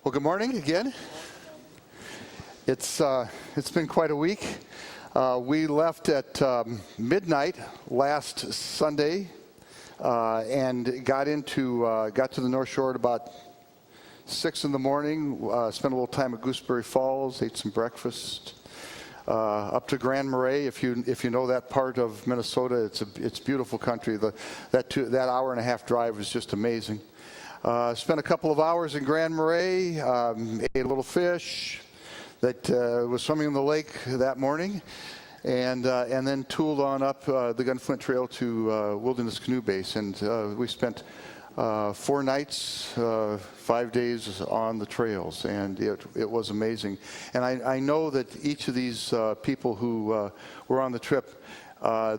Well, good morning again. It's been quite a week. We left at midnight last Sunday and got to the North Shore at about 6 in the morning. Spent a little time at Gooseberry Falls, ate some breakfast. Up to Grand Marais, if you know that part of Minnesota, it's beautiful country. That hour and a half drive was just amazing. Spent a couple of hours in Grand Marais, ate a little fish that was swimming in the lake that morning, and then tooled on up the Gunflint Trail to Wilderness Canoe Base, and we spent 4 nights, 5 days on the trails, and it was amazing. And I know that each of these people who were on the trip,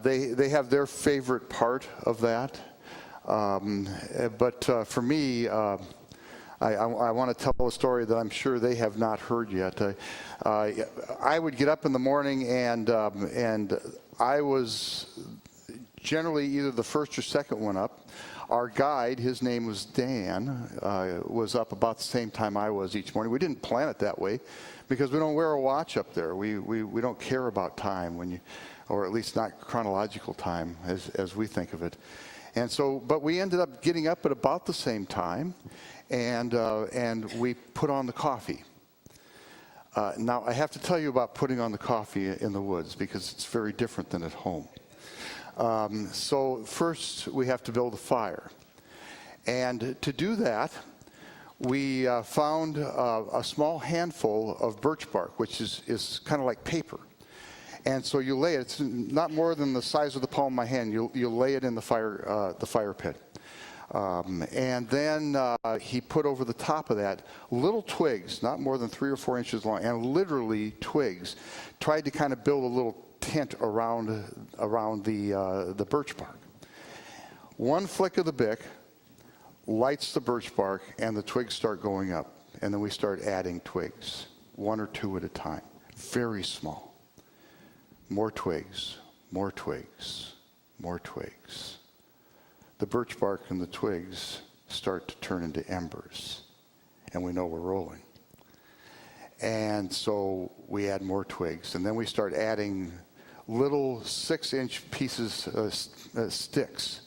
they have their favorite part of that. But for me, I want to tell a story that I'm sure they have not heard yet. I would get up in the morning, and I was generally either the first or second one up. Our guide, his name was Dan, was up about the same time I was each morning. We didn't plan it that way because we don't wear a watch up there. We don't care about time or at least not chronological time as we think of it. And so, but we ended up getting up at about the same time, and we put on the coffee. Now, I have to tell you about putting on the coffee in the woods because it's very different than at home. So first, we have to build a fire. And to do that, we found a small handful of birch bark, which is kind of like paper. And so you lay it, it's not more than the size of the palm of my hand, you lay it in the fire pit. And then he put over the top of that little twigs, not more than 3 or 4 inches long, and literally twigs, tried to kind of build a little tent around the birch bark. One flick of the bick lights the birch bark, and the twigs start going up. And then we start adding twigs, 1 or 2 at a time, very small. More twigs, more twigs, more twigs. The birch bark and the twigs start to turn into embers, and we know we're rolling. And so we add more twigs, and then we start adding little 6-inch pieces, sticks,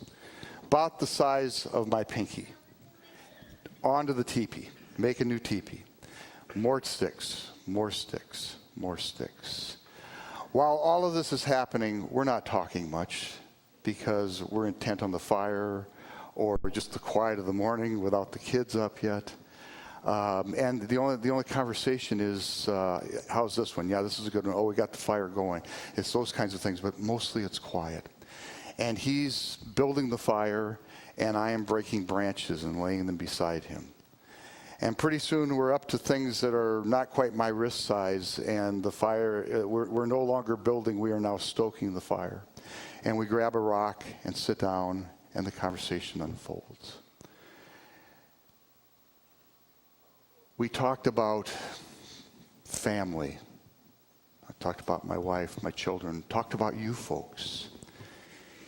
about the size of my pinky, onto the teepee, make a new teepee. More sticks, more sticks, more sticks. While all of this is happening, we're not talking much because we're intent on the fire or just the quiet of the morning without the kids up yet. And the only conversation is, how's this one? Yeah, this is a good one. Oh, we got the fire going. It's those kinds of things, but mostly it's quiet. And he's building the fire, and I am breaking branches and laying them beside him. And pretty soon we're up to things that are not quite my wrist size, and the fire, we're no longer building, we are now stoking the fire. And we grab a rock and sit down, and the conversation unfolds. We talked about family. I talked about my wife, my children, talked about you folks.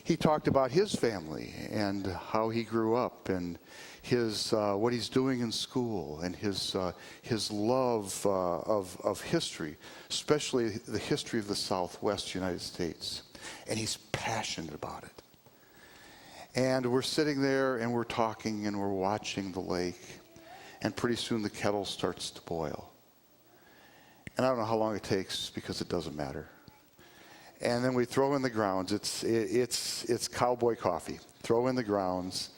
He talked about his family and how he grew up and his what he's doing in school and his love of history, especially the history of the Southwest United States. And he's passionate about it. And we're sitting there and we're talking and we're watching the lake. And pretty soon the kettle starts to boil. And I don't know how long it takes because it doesn't matter. And then we throw in the grounds. It's cowboy coffee. Throw in the grounds.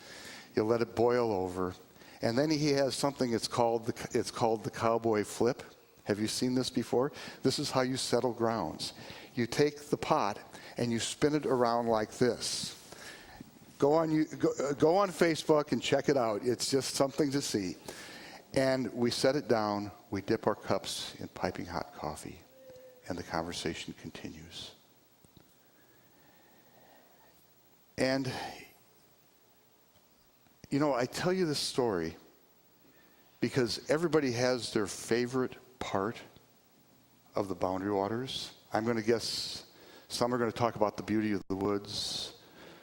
You let it boil over. And then he has something it's called the cowboy flip. Have you seen this before? This is how you settle grounds. You take the pot and you spin it around like this. Go on Facebook and check it out. It's just something to see. And we set it down, we dip our cups in piping hot coffee, and the conversation continues. And, you know, I tell you this story because everybody has their favorite part of the Boundary Waters. I'm going to guess some are going to talk about the beauty of the woods.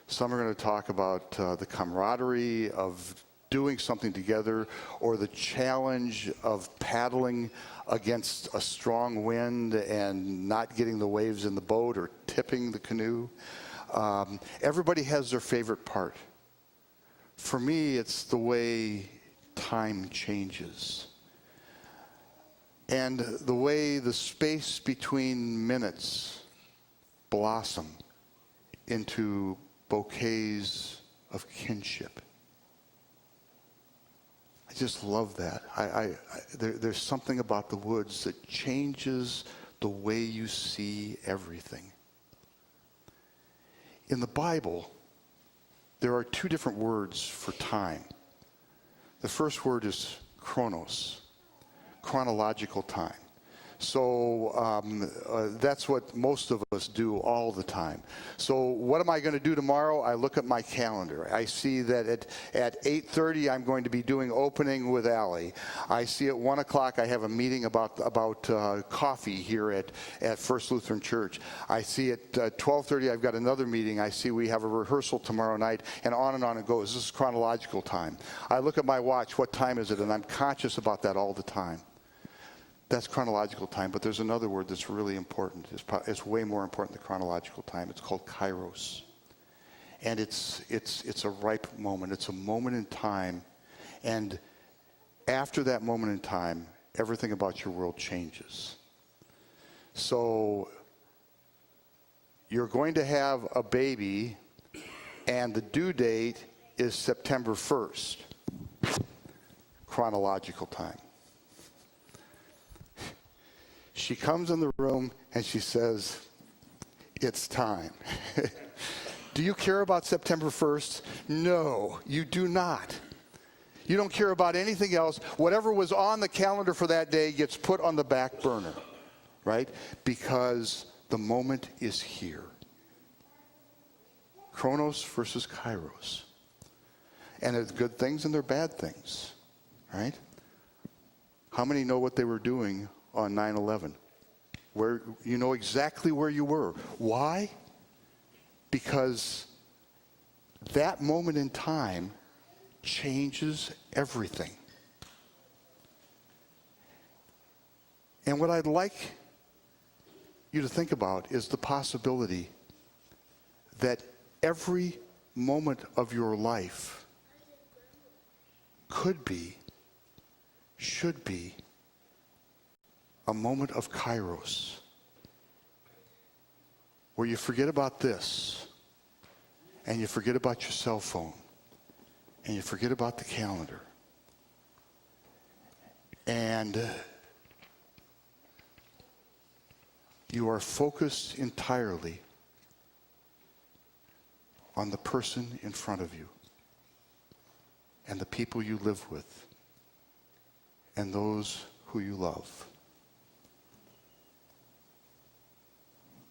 Some are going to talk about the camaraderie of doing something together, or the challenge of paddling against a strong wind and not getting the waves in the boat or tipping the canoe. Everybody has their favorite part. For me, it's the way time changes. And the way the space between minutes blossom into bouquets of kinship. I just love that. There's something about the woods that changes the way you see everything. In the Bible, there are two different words for time. The first word is chronos, chronological time. So that's what most of us do all the time. So what am I going to do tomorrow? I look at my calendar. I see that at 8:30 I'm going to be doing opening with Allie. I see at 1 o'clock I have a meeting about coffee here at First Lutheran Church. I see at 12:30 I've got another meeting. I see we have a rehearsal tomorrow night, and on it goes. This is chronological time. I look at my watch. What time is it? And I'm conscious about that all the time. That's chronological time, but there's another word that's really important. It's way more important than chronological time. It's called kairos. And it's a ripe moment. It's a moment in time. And after that moment in time, everything about your world changes. So you're going to have a baby, and the due date is September 1st. Chronological time. She comes in the room and she says, "It's time." Do you care about September 1st? No, you do not. You don't care about anything else. Whatever was on the calendar for that day gets put on the back burner, right? Because the moment is here. Chronos versus kairos. And there's good things and there are bad things, right? How many know what they were doing on 9/11? Where you know exactly where you were. Why? Because that moment in time changes everything. And what I'd like you to think about is the possibility that every moment of your life could be, should be, a moment of kairos, where you forget about this, and you forget about your cell phone, and you forget about the calendar, and you are focused entirely on the person in front of you, and the people you live with, and those who you love.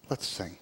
Let's sing.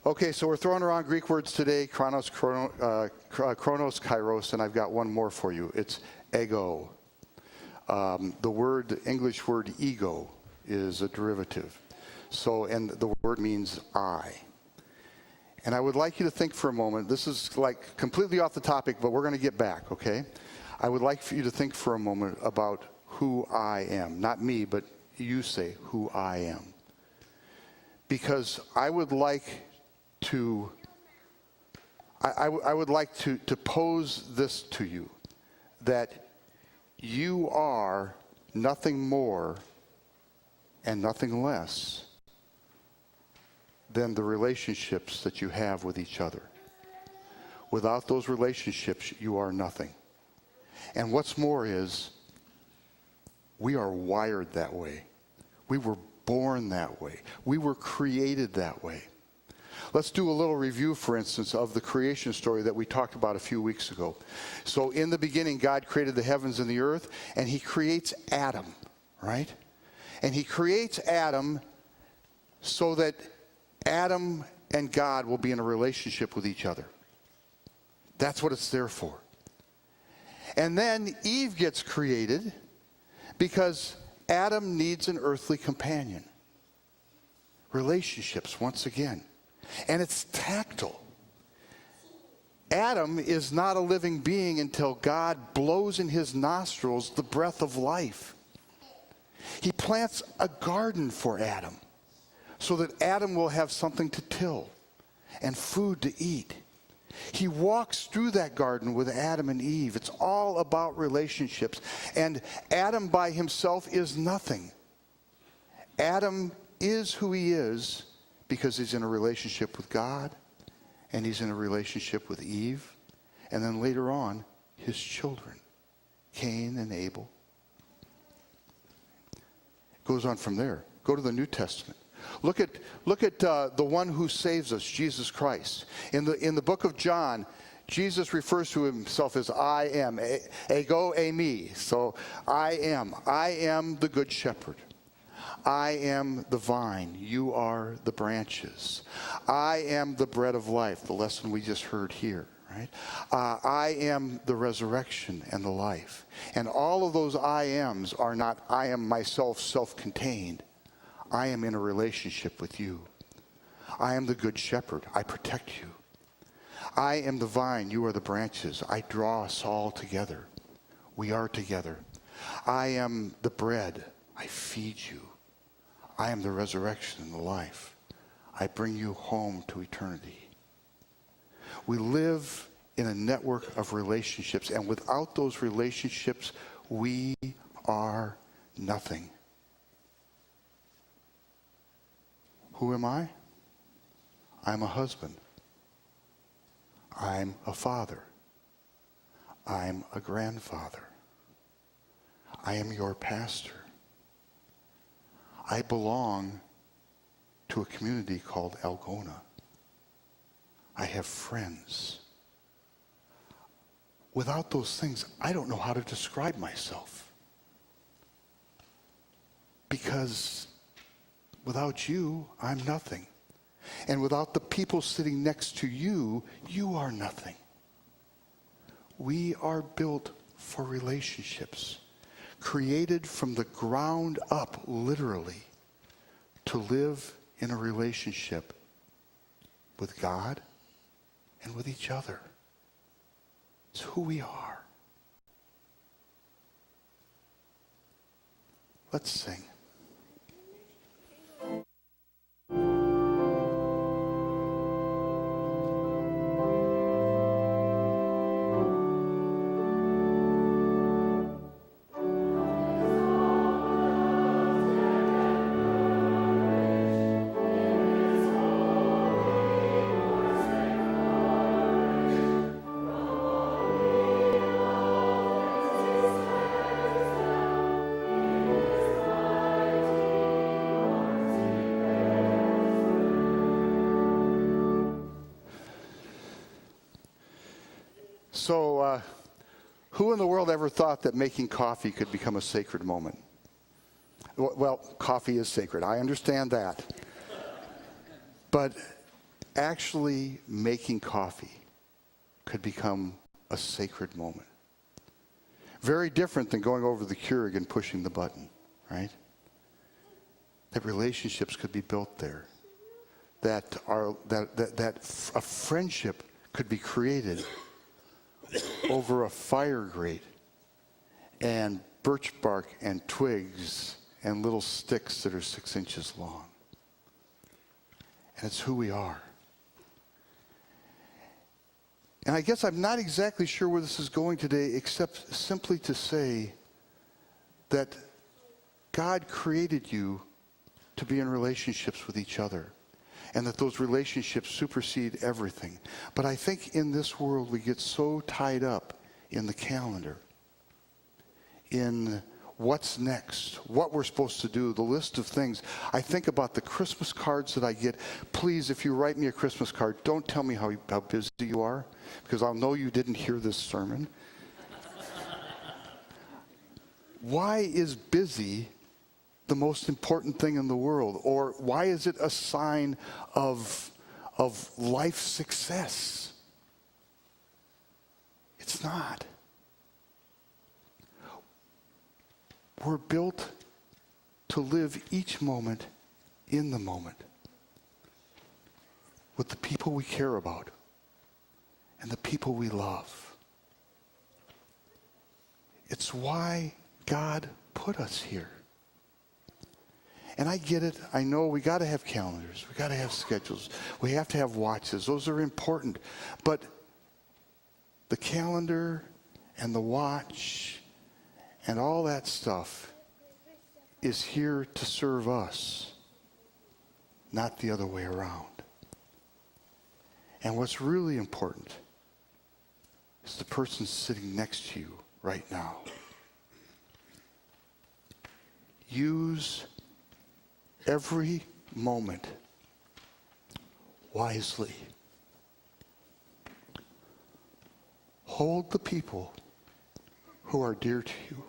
Okay, so we're throwing around Greek words today, chronos, kairos, and I've got one more for you. It's ego. The English word ego is a derivative. So, and the word means I. And I would like you to think for a moment, this is like completely off the topic, but we're going to get back, okay? I would like for you to think for a moment about who I am. Not me, but you say who I am. Because I would like to pose this to you, that you are nothing more and nothing less than the relationships that you have with each other. Without those relationships, you are nothing. And what's more is, we are wired that way. We were born that way. We were created that way. Let's do a little review, for instance, of the creation story that we talked about a few weeks ago. So in the beginning, God created the heavens and the earth, and he creates Adam, right? And he creates Adam so that Adam and God will be in a relationship with each other. That's what it's there for. And then Eve gets created because Adam needs an earthly companion. Relationships, once again. And it's tactile. Adam is not a living being until God blows in his nostrils the breath of life. He plants a garden for Adam so that Adam will have something to till and food to eat. He walks through that garden with Adam and Eve. It's all about relationships. And Adam by himself is nothing. Adam is who he is because he's in a relationship with God, and he's in a relationship with Eve, and then later on, his children, Cain and Abel. It goes on from there. Go to the New Testament. Look at the one who saves us, Jesus Christ. In the book of John, Jesus refers to himself as I am, ego eimi. So I am the good shepherd. I am the vine, you are the branches. I am the bread of life, the lesson we just heard here, right? I am the resurrection and the life. And all of those I ams are not I am myself self-contained. I am in a relationship with you. I am the good shepherd, I protect you. I am the vine, you are the branches. I draw us all together. We are together. I am the bread, I feed you. I am the resurrection and the life. I bring you home to eternity. We live in a network of relationships, and without those relationships, we are nothing. Who am I? I'm a husband. I'm a father. I'm a grandfather. I am your pastor. I belong to a community called Algona. I have friends. Without those things, I don't know how to describe myself. Because without you, I'm nothing. And without the people sitting next to you, you are nothing. We are built for relationships. Created from the ground up, literally, to live in a relationship with God and with each other. It's who we are. Let's sing. So, who in the world ever thought that making coffee could become a sacred moment? Well, coffee is sacred. I understand that. But actually making coffee could become a sacred moment. Very different than going over the Keurig and pushing the button, right? That relationships could be built there. That a friendship could be created over a fire grate and birch bark and twigs and little sticks that are 6 inches long. And it's who we are. And I guess I'm not exactly sure where this is going today, except simply to say that God created you to be in relationships with each other, and that those relationships supersede everything. But I think in this world we get so tied up in the calendar, in what's next, what we're supposed to do, the list of things. I think about the Christmas cards that I get. Please, if you write me a Christmas card, don't tell me how busy you are, because I'll know you didn't hear this sermon. Why is busy the most important thing in the world? Or why is it a sign of life success? It's not. We're built to live each moment in the moment with the people we care about and the people we love. It's why God put us here. And I get it. I know we got to have calendars. We got to have schedules. We have to have watches. Those are important. But the calendar and the watch and all that stuff is here to serve us, not the other way around. And what's really important is the person sitting next to you right now. Use every moment wisely. Hold the people who are dear to you.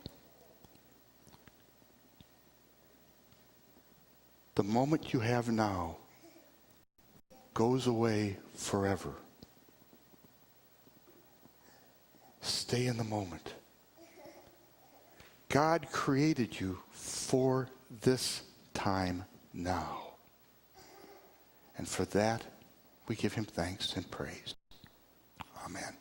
The moment you have now goes away forever. Stay in the moment. God created you for this time now. And for that, we give him thanks and praise. Amen.